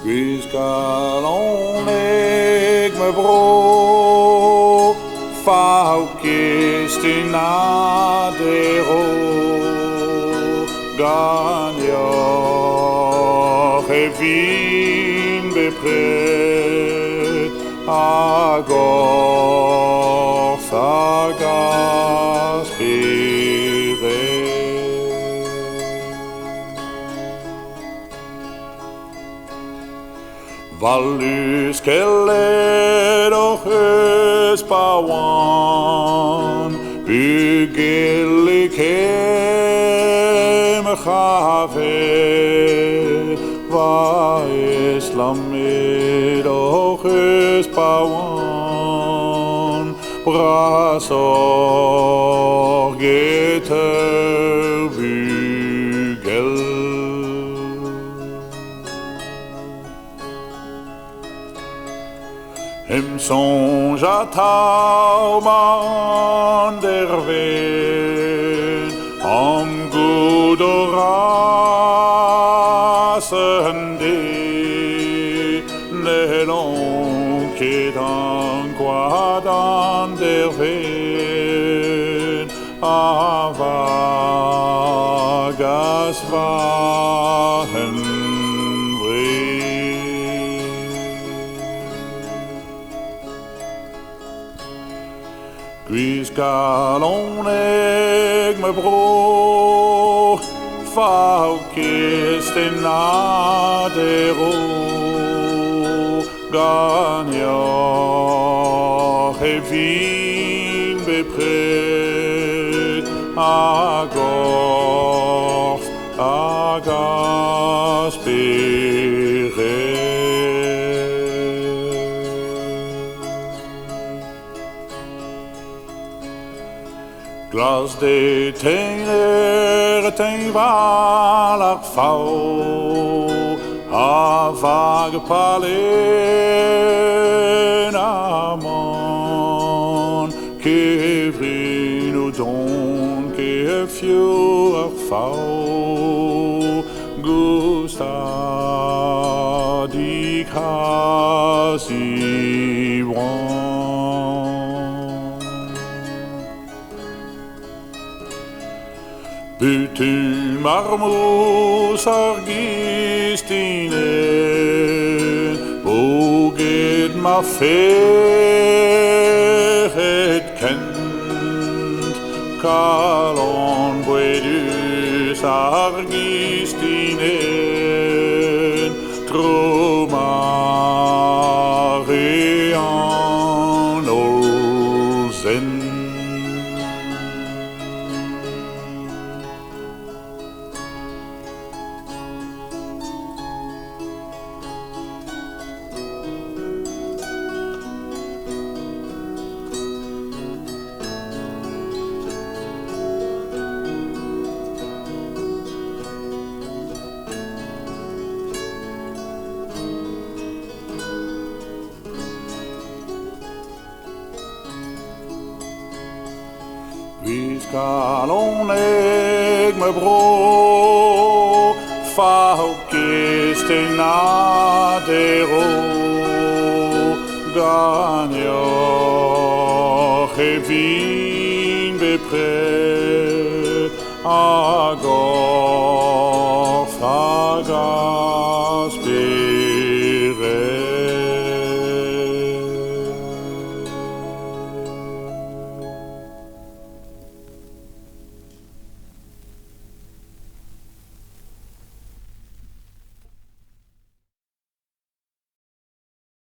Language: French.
Gwyskaalonig me bro, faukist in adero, ganioch e vin bepret, agor sagas Valus keller och öspawan, byggelik chave, va islamid och öspawan, brasor geter bygel. Hem songe à tauban derven, om godorasende, nelon kedan quadan derven, avagas vahen. Gwyskaalonig me bro, faukist in adero, ganioch e vin bepret, agorf agas beret. Glas de teiner ten valach fau, a vage palen amon, que vrin ou don, que fior fau, gusta di casi bon. Butu marmous argistine, boget ma feret kent, kalon boedus argistine, tromarian olsen. Gwyskaalonig me bro, faukist in adero, ganioch e vin bepret, agor sagas.